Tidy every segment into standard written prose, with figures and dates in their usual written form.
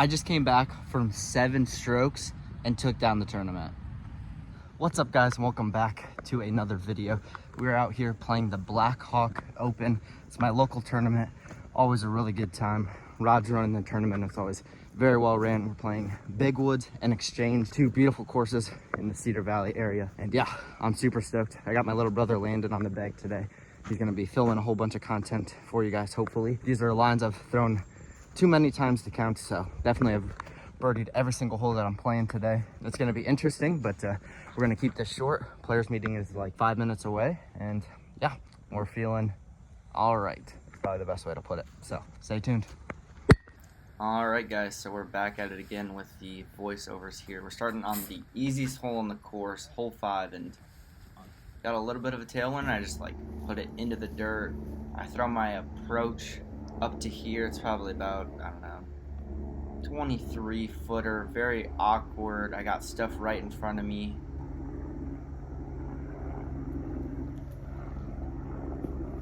I just came back from 7 strokes and took down the tournament. What's up, guys, and welcome back to another video. We're out here playing the Blackhawk Open. It's my local tournament. Always a really good time. Rod's running the tournament. It's always very well ran. We're playing Big Woods and Exchange, 2 beautiful courses in the Cedar Valley area. And yeah, I'm super stoked. I got my little brother Landon on the bag today. He's gonna be filming a whole bunch of content for you guys, hopefully. These are lines I've thrown too many times to count, so definitely have birdied every single hole that I'm playing today. It's gonna be interesting, but we're gonna keep this short. Players meeting is like 5 minutes away, and yeah, we're feeling all right. It's probably the best way to put it, so stay tuned. All right, guys, so we're back at it again with the voiceovers here. We're starting on the easiest hole on the course, hole 5, and got a little bit of a tailwind. I just like put it into the dirt. I throw my approach up to here. It's probably about, I don't know, 23 footer, very awkward. I got stuff right in front of me.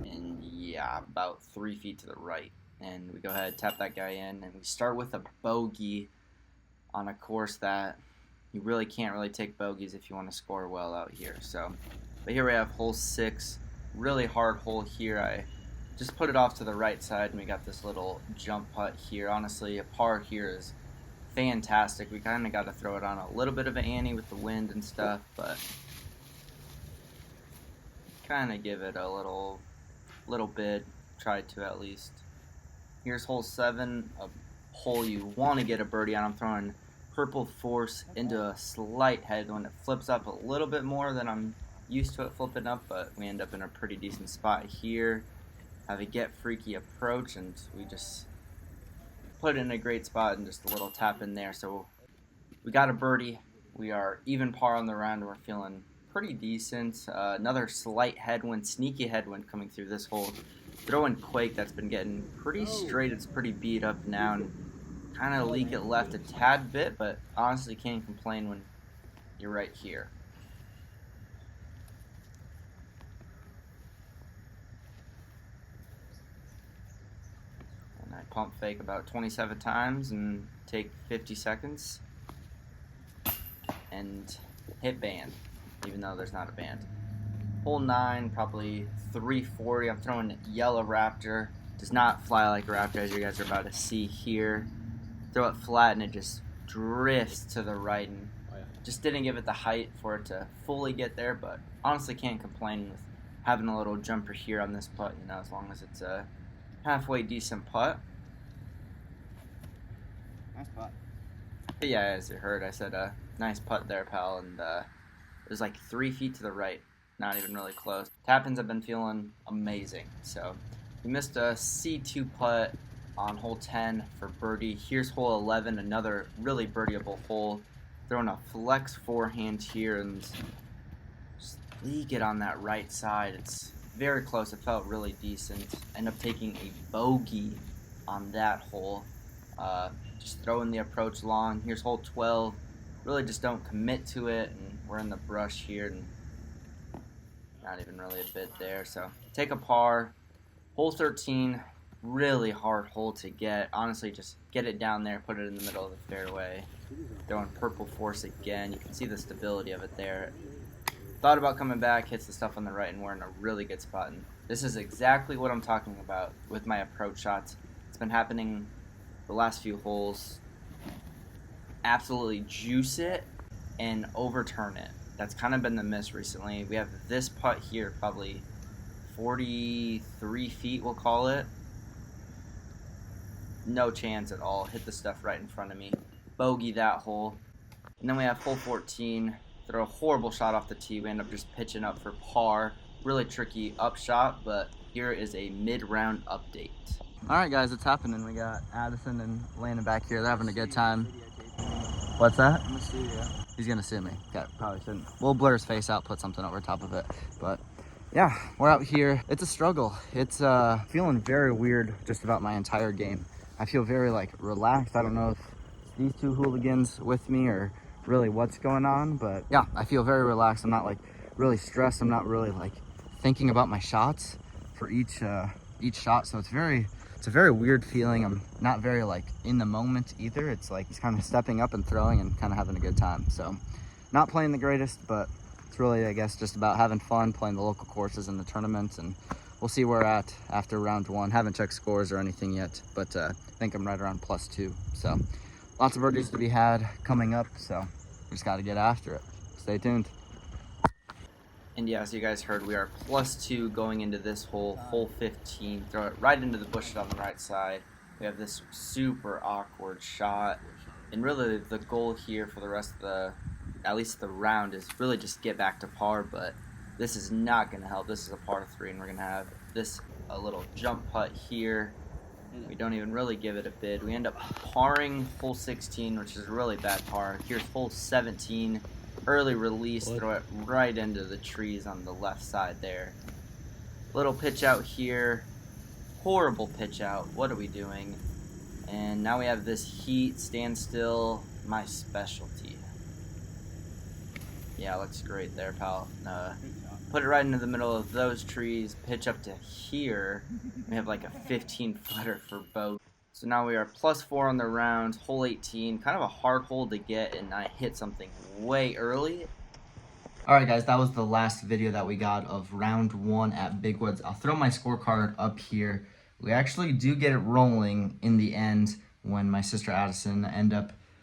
And yeah, about 3 feet to the right. And we go ahead, tap that guy in, and we start with a bogey on a course that you really can't really take bogeys if you want to score well out here. So, but here we have hole 6, really hard hole here. I just put it off to the right side, and we got this little jump putt here. Honestly, a par here is fantastic. We kind of got to throw it on a little bit of an ante with the wind and stuff, but kind of give it a little bid, try to at least. Here's hole 7, a hole you want to get a birdie on. I'm throwing purple force into a slight headwind. It flips up a little bit more than I'm used to it flipping up, but we end up in a pretty decent spot here. Have a get freaky approach, and we just put it in a great spot and just a little tap in there. So we got a birdie. We are even par on the round, and we're feeling pretty decent. Another slight headwind, sneaky headwind coming through this hole. Throwing Quake that's been getting pretty straight. It's pretty beat up now, and kind of leak it left a tad bit, but honestly can't complain when you're right here. And I pump fake about 27 times and take 50 seconds and hit band, even though there's not a band. Hole 9, probably 340. I'm throwing Yellow Raptor. Does not fly like a Raptor, as you guys are about to see here. Throw it flat, and it just drifts to the right, and just didn't give it the height for it to fully get there, but honestly can't complain with having a little jumper here on this putt, you know, as long as it's a halfway decent putt. Nice putt. But yeah, as you heard, I said nice putt there, pal, and it was like 3 feet to the right. Not even really close. Tap-ins have been feeling amazing. So we missed a C2 putt on hole 10 for birdie. Here's hole 11, another really birdieable hole. Throwing a flex forehand here and just leak it on that right side. It's very close. It felt really decent. End up taking a bogey on that hole. Just throwing the approach long. Here's hole 12. Really just don't commit to it, and we're in the brush here, and not even really a bit there, so take a par. Hole 13, really hard hole to get. Honestly, just get it down there, put it in the middle of the fairway. Throwing purple force again. You can see the stability of it there. Thought about coming back, hits the stuff on the right, and we're in a really good spot. And this is exactly what I'm talking about with my approach shots. It's been happening the last few holes. Absolutely juice it and overturn it. That's kind of been the miss recently. We have this putt here, probably 43 feet, we'll call it. No chance at all. Hit the stuff right in front of me. Bogey that hole. And then we have hole 14. Throw a horrible shot off the tee. We end up just pitching up for par. Really tricky up shot, but here is a mid-round update. All right, guys, it's happening. We got Addison and Landon back here. They're having a good time. What's that? I'm gonna sue you. He's gonna sue me. Okay, probably shouldn't. We'll blur his face out, put something over top of it. But yeah, we're out here. It's a struggle. It's feeling very weird just about my entire game. I feel very like relaxed. I don't know if these 2 hooligans with me or really what's going on, but yeah, I feel very relaxed. I'm not like really stressed. I'm not really like thinking about my shots for each shot. So it's It's a very weird feeling. I'm not very like in the moment either. It's like just kind of stepping up and throwing and kind of having a good time. So not playing the greatest, but it's really, I guess, just about having fun, playing the local courses in the tournaments, and we'll see where we're at after round one. Haven't checked scores or anything yet, but I think I'm right around +2. So lots of birdies to be had coming up, so we just got to get after it. Stay tuned. And yeah, as you guys heard, we are +2 going into this hole, hole 15. Throw it right into the bushes on the right side. We have this super awkward shot. And really the goal here for the rest of the, at least the round, is really just get back to par, but this is not going to help. This is a par 3, and we're going to have this a little jump putt here. We don't even really give it a bid. We end up parring hole 16, which is a really bad par. Here's hole 17. Early release, throw it right into the trees on the left side there. Little pitch out here. Horrible pitch out. What are we doing? And now we have this heat, standstill, my specialty. Yeah, looks great there, pal. Put it right into the middle of those trees, pitch up to here. We have like a 15-footer for both. So now we are +4 on the round, hole 18, kind of a hard hole to get, and I hit something way early. Alright guys, that was the last video that we got of round 1 at Big Woods. I'll throw my scorecard up here. We actually do get it rolling in the end when my sister Addison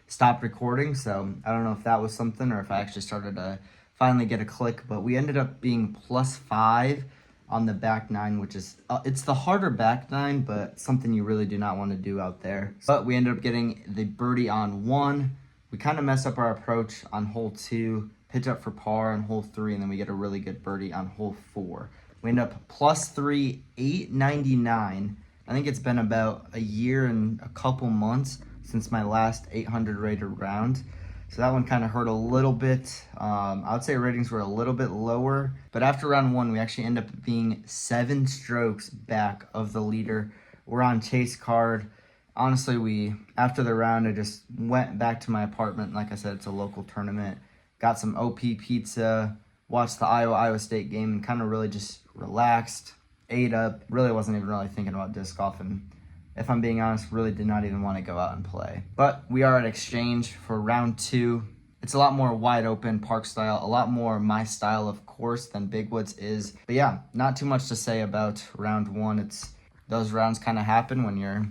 stopped recording, so I don't know if that was something or if I actually started to finally get a click, but we ended up being +5 on the back 9, which is, it's the harder back 9, but something you really do not want to do out there. But we ended up getting the birdie on 1. We kind of mess up our approach on hole 2, pitch up for par on hole 3, and then we get a really good birdie on hole 4. We end up +3, 899. I think it's been about a year and a couple months since my last 800 rated round. So that one kind of hurt a little bit. I would say ratings were a little bit lower. But after round 1, we actually end up being 7 strokes back of the leader. We're on chase card. Honestly, after the round, I just went back to my apartment. Like I said, it's a local tournament. Got some OP pizza, watched the Iowa State game, and kind of really just relaxed, ate up. Really wasn't even really thinking about disc golf, and if I'm being honest, really did not even want to go out and play. But we are at Exchange for round 2. It's a lot more wide open, park style, a lot more my style of course than Big Woods is. But yeah, not too much to say about round 1. It's those rounds kind of happen when you're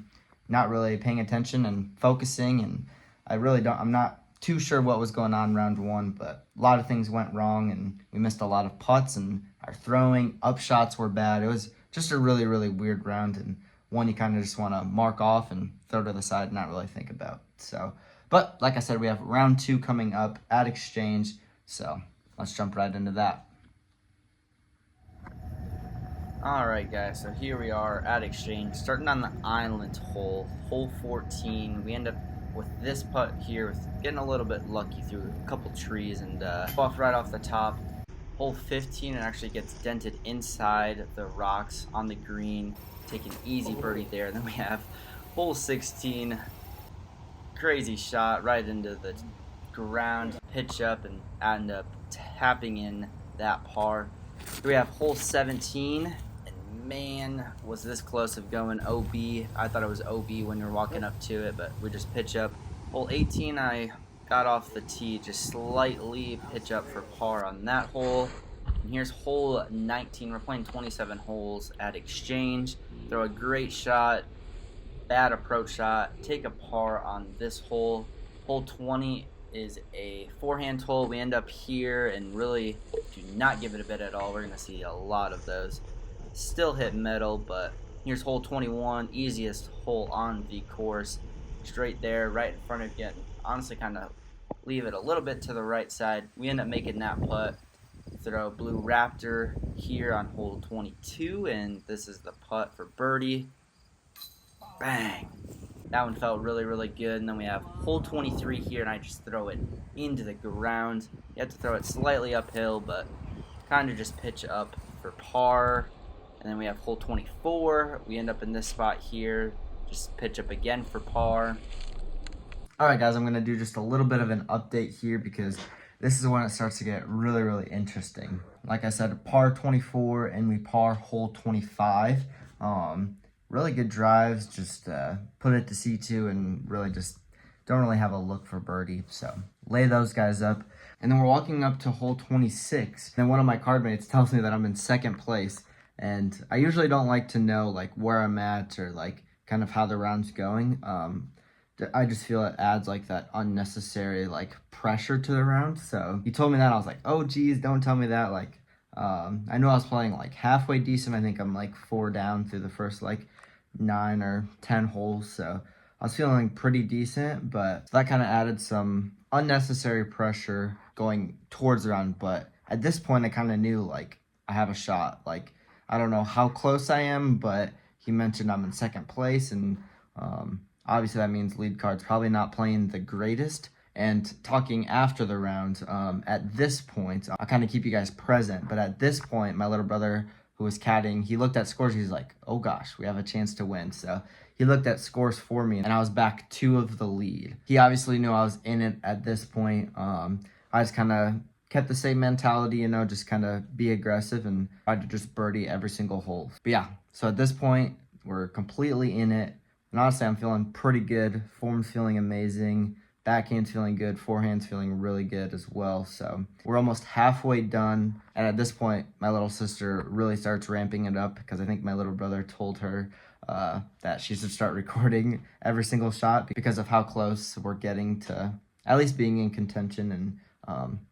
not really paying attention and focusing, and I'm not too sure what was going on round 1, but a lot of things went wrong, and we missed a lot of putts, and our throwing, up shots were bad. It was just a really, really weird round, and one you kind of just want to mark off and throw to the side and not really think about. So, but like I said, we have round 2 coming up at Exchange, so let's jump right into that. Alright guys, so here we are at Exchange, starting on the island hole, hole 14. We end up with this putt here, with getting a little bit lucky through a couple trees and off right off the top. Hole 15, it actually gets dented inside the rocks on the green. Take an easy birdie there. And then we have hole 16, crazy shot right into the ground, pitch up, and end up tapping in that par. We have hole 17, and man, was this close of going OB. I thought it was OB when you were walking up to it, but we just pitch up. Hole 18, I got off the tee just slightly, pitch up for par on that hole. And here's hole 19. We're playing 27 holes at Exchange. Throw a great shot, bad approach shot, take a par on this hole. Hole 20 is a forehand hole. We end up here and really do not give it a bit at all. We're going to see a lot of those. Still hit metal, but here's hole 21, easiest hole on the course. Straight there, right in front of you. Honestly, kind of leave it a little bit to the right side. We end up making that putt. Throw Blue Raptor here on hole 22, and this is the putt for birdie. Bang! That one felt really, really good. And then we have hole 23 here, and I just throw it into the ground. You have to throw it slightly uphill, but kind of just pitch up for par. And then we have hole 24. We end up in this spot here. Just pitch up again for par. Alright guys, I'm going to do just a little bit of an update here because this is when it starts to get really, really interesting. Like I said, par 24, and we par hole 25. really good drives, just put it to C2 and really just don't really have a look for birdie. So lay those guys up. And then we're walking up to hole 26. And one of my card mates tells me that I'm in second place. And I usually don't like to know like where I'm at or like kind of how the round's going. I just feel it adds like that unnecessary like pressure to the round. So he told me that, I was like, oh geez, don't tell me that. Like I knew I was playing like halfway decent. I think I'm like 4 down through the first like 9 or 10 holes. So I was feeling pretty decent, but that kind of added some unnecessary pressure going towards the round. But at this point, I kind of knew like I have a shot. Like I don't know how close I am, but he mentioned I'm in second place, and obviously that means lead card's probably not playing the greatest. And talking after the round, at this point, I'll kind of keep you guys present, but at this point, my little brother who was caddying, he looked at scores, he's like, oh gosh, we have a chance to win. So he looked at scores for me, and I was back 2 of the lead. He obviously knew I was in it at this point. I just kind of kept the same mentality, you know, just kind of be aggressive and try to just birdie every single hole. But yeah, so at this point, we're completely in it. And honestly, I'm feeling pretty good. Form's feeling amazing. Backhand's feeling good. Forehand's feeling really good as well. So we're almost halfway done. And at this point, my little sister really starts ramping it up because I think my little brother told her that she should start recording every single shot because of how close we're getting to at least being in contention and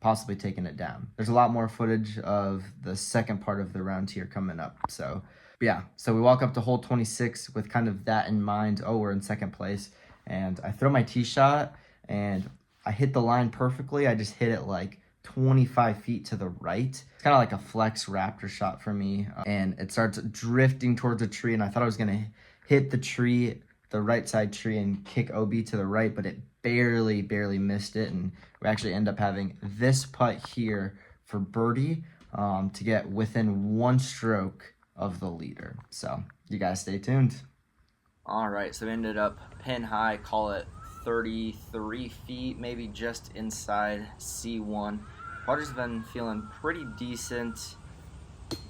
possibly taking it down. There's a lot more footage of the second part of the round here coming up. So yeah, so we walk up to hole 26 with kind of that in mind. Oh, we're in second place. And I throw my tee shot, and I hit the line perfectly. I just hit it like 25 feet to the right. It's kind of like a flex raptor shot for me. And it starts drifting towards a tree, and I thought I was going to hit the tree, the right side tree, and kick OB to the right, but it barely missed it. And we actually end up having this putt here for birdie to get within 1 stroke of the leader. So you guys stay tuned. All right, so we ended up pin high, call it 33 feet, maybe just inside C1. Water's been feeling pretty decent.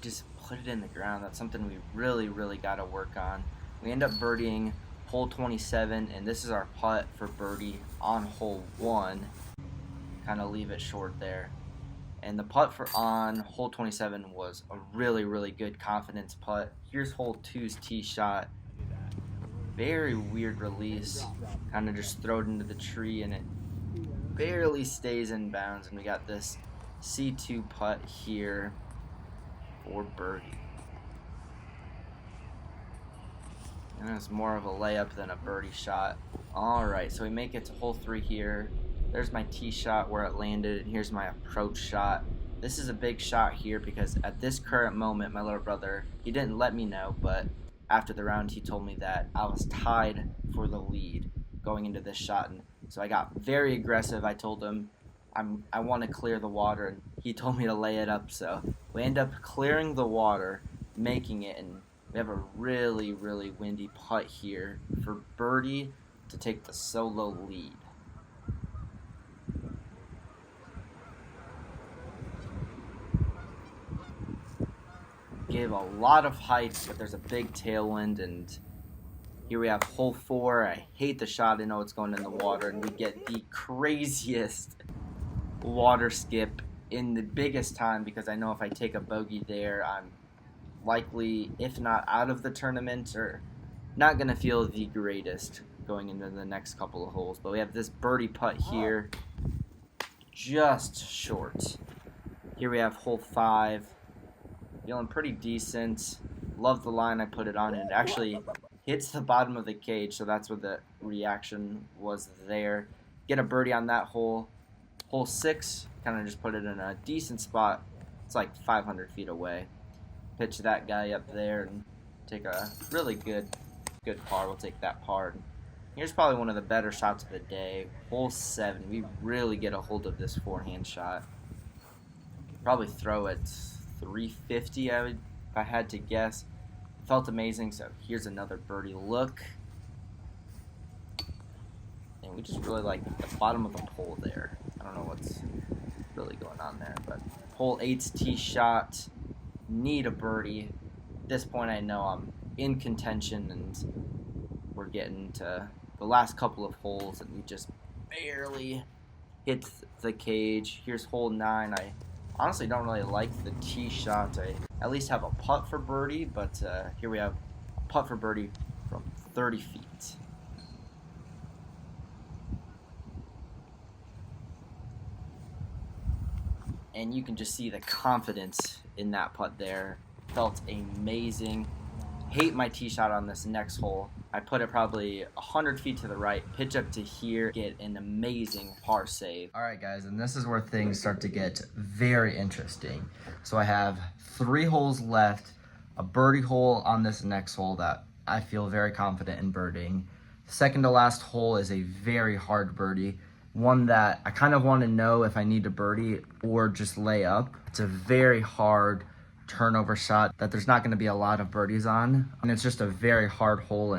Just put it in the ground. That's something we really got to work on. We end up birdieing hole 27, and this is our putt for birdie on hole 1. Kind of leave it short there. And the putt for on hole 27 was a really good confidence putt. Here's hole 2's tee shot. Very weird release. Kind of just throw it into the tree, and it barely stays in bounds. And we got this C2 putt here for birdie. And it's more of a layup than a birdie shot. Alright, so we make it to hole 3 here. There's my tee shot where it landed, and here's my approach shot. This is a big shot here because at this current moment, my little brother, he didn't let me know, but after the round, he told me that I was tied for the lead going into this shot. And so I got very aggressive. I told him I want to clear the water, and he told me to lay it up. So we end up clearing the water, making it, and we have a really windy putt here for birdie to take the solo lead. Gave a lot of height, but there's a big tailwind, and here we have hole 4. I hate the shot. I know it's going in the water, and we get the craziest water skip in the biggest time because I know if I take a bogey there, I'm likely, if not out of the tournament, or not going to feel the greatest going into the next couple of holes. But we have this birdie putt here, just short. Here we have hole 5. Feeling pretty decent. Love the line I put it on. It actually hits the bottom of the cage, so that's what the reaction was there. Get a birdie on that hole. Hole 6, kind of just put it in a decent spot. It's like 500 feet away. Pitch that guy up there and take a really good par. We'll take that par. Here's probably one of the better shots of the day. Hole 7. We really get a hold of this forehand shot. Probably throw it 350, if I had to guess. Felt amazing, so here's another birdie look. And we just really like the bottom of the hole there. I don't know what's really going on there, but hole 8's tee shot. Need a birdie. At this point, I know I'm in contention, and we're getting to the last couple of holes, and we just barely hit the cage. Here's hole 9. I honestly don't really like the tee shot. I at least have a putt for birdie, but here we have a putt for birdie from 30 feet. And you can just see the confidence in that putt there. Felt amazing. Hate my tee shot on this next hole. I put it probably 100 feet to the right, pitch up to here, get an amazing par save. All right, guys, and this is where things start to get very interesting. So I have 3 holes left, a birdie hole on this next hole that I feel very confident in birdieing. Second to last hole is a very hard birdie, one that I kind of want to know if I need to birdie or just lay up. It's a very hard turnover shot that there's not going to be a lot of birdies on, and it's just a very hard hole.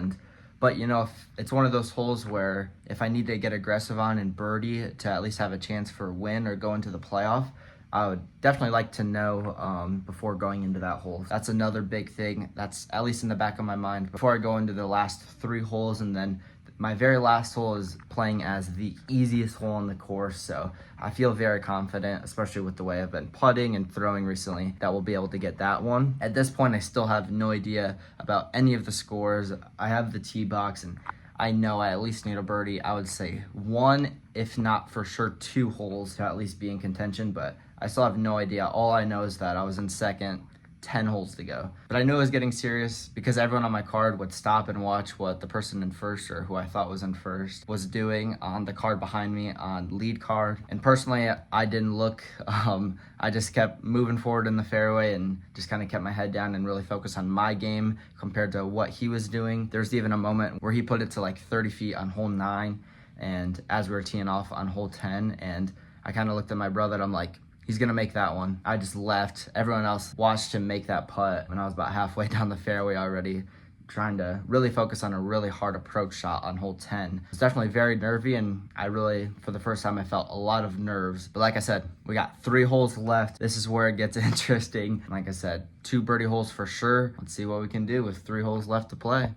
But you know, if it's one of those holes where if I need to get aggressive on and birdie to at least have a chance for a win or go into the playoff, I would definitely like to know before going into that hole. That's another big thing that's at least in the back of my mind before I go into the last 3 holes. And then my very last hole is playing as the easiest hole on the course, so I feel very confident, especially with the way I've been putting and throwing recently, that we'll be able to get that one. At this point, I still have no idea about any of the scores. I have the tee box, and I know I at least need a birdie. I would say 1, if not for sure 2 holes to at least be in contention, but I still have no idea. All I know is that I was in second, 10 holes to go. But I knew it was getting serious because everyone on my card would stop and watch what the person in first, or who I thought was in first, was doing on the card behind me on lead card. And personally, I didn't look. I just kept moving forward in the fairway and just kind of kept my head down and really focused on my game compared to what he was doing. There's even a moment where he put it to like 30 feet on hole 9, and as we were teeing off on hole 10, and I kind of looked at my brother and I'm like, he's going to make that one. I just left. Everyone else watched him make that putt when I was about halfway down the fairway already, trying to really focus on a really hard approach shot on hole 10. It's definitely very nervy, and I really, for the first time, I felt a lot of nerves. But like I said, we got 3 holes left. This is where it gets interesting. Like I said, 2 birdie holes for sure. Let's see what we can do with 3 holes left to play.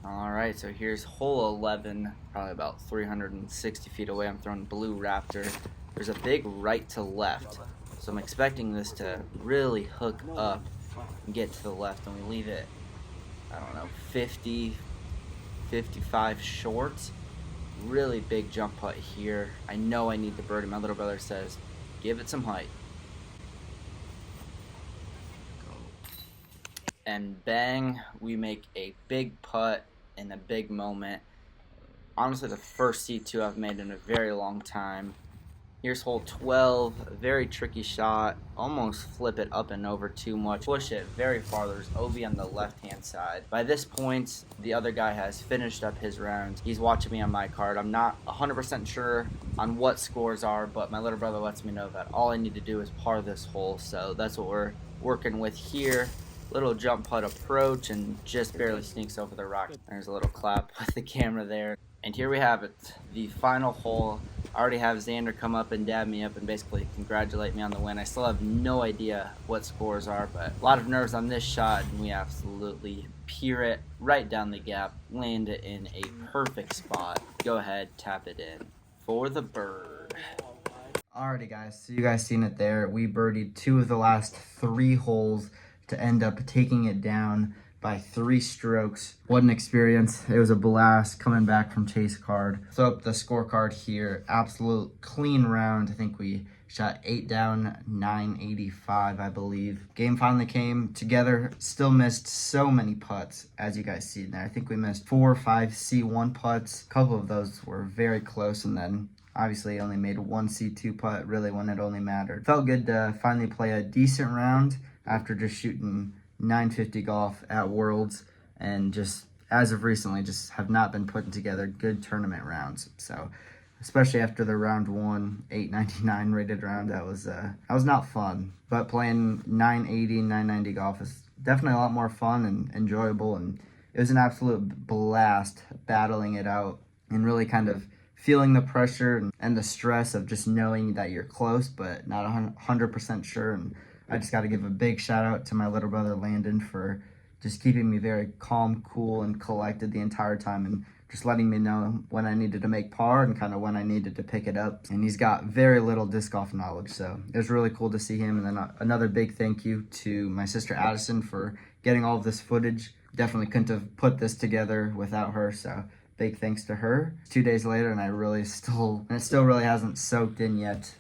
All right, so here's hole 11, probably about 360 feet away. I'm throwing Blue Raptor. There's a big right to left, so I'm expecting this to really hook up and get to the left, and we leave it, I don't know, 50, 55 short. Really big jump putt here. I know I need the birdie. My little brother says, give it some height. And bang, we make a big putt in a big moment. Honestly, the first C2 I've made in a very long time. Here's hole 12, a very tricky shot. Almost flip it up and over too much. Push it very far. There's OB on the left-hand side. By this point, the other guy has finished up his round. He's watching me on my card. I'm not 100% sure on what scores are, but my little brother lets me know that all I need to do is par this hole. So that's what we're working with here. Little jump putt approach and just barely sneaks over the rock. There's a little clap with the camera there. And here we have it, the final hole. I already have Xander come up and dab me up and basically congratulate me on the win. I still have no idea what scores are, but a lot of nerves on this shot, and we absolutely peer it right down the gap, land it in a perfect spot. Go ahead, tap it in for the bird. Alrighty guys, so you guys seen it there. We birdied 2 of the last 3 holes to end up taking it down by 3 strokes. What an experience. It was a blast coming back from chase card. Throw up the scorecard here. Absolute clean round. I think we shot 8 down, 985, I believe. Game finally came together. Still missed so many putts, as you guys see there. I think we missed 4 or 5 C1 putts. A couple of those were very close, and then obviously only made 1 C2 putt, really when it only mattered. Felt good to finally play a decent round after just shooting 950 golf at Worlds, and just as of recently just have not been putting together good tournament rounds. So especially after the round 1 899 rated round, that was not fun. But playing 980 990 golf is definitely a lot more fun and enjoyable, and it was an absolute blast battling it out and really kind of feeling the pressure and the stress of just knowing that you're close but not 100% sure, and I just got to give a big shout out to my little brother Landon for just keeping me very calm, cool, and collected the entire time, and just letting me know when I needed to make par and kind of when I needed to pick it up. And he's got very little disc golf knowledge, so it was really cool to see him. And then another big thank you to my sister Addison for getting all of this footage. Definitely couldn't have put this together without her, so big thanks to her. 2 days later, and it still really hasn't soaked in yet.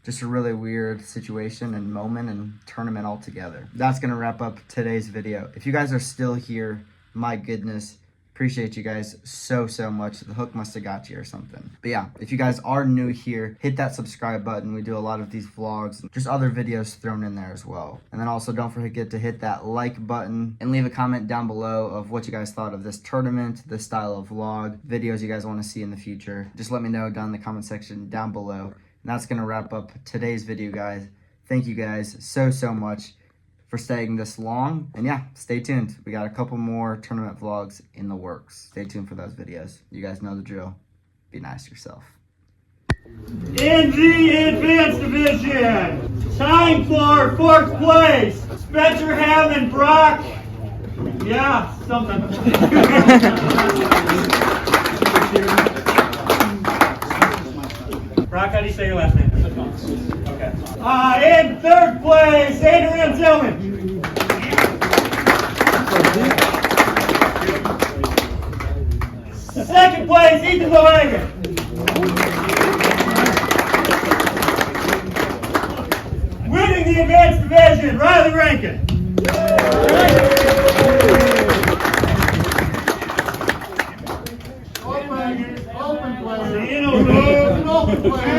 Just a really weird situation and moment and tournament altogether. That's gonna wrap up today's video. If you guys are still here, my goodness, appreciate you guys so much. The hook must have got you or something. But yeah, if you guys are new here, hit that subscribe button. We do a lot of these vlogs and just other videos thrown in there as well. And then also don't forget to hit that like button and leave a comment down below of what you guys thought of this tournament, this style of vlog, videos you guys want to see in the future. Just let me know down in the comment section down below. And that's gonna wrap up today's video, guys. Thank you guys so much for staying this long. And yeah, stay tuned. We got a couple more tournament vlogs in the works. Stay tuned for those videos. You guys know the drill. Be nice to yourself. In the advanced division, time for 4th place, Spencer Hammond Brock. Yeah, something. Brock, how do you say your last name? Okay. In 3rd place, Adrian Tillman. Second place, Ethan Lohagan. Winning the advanced division, Riley Rankin. Open place. Open place.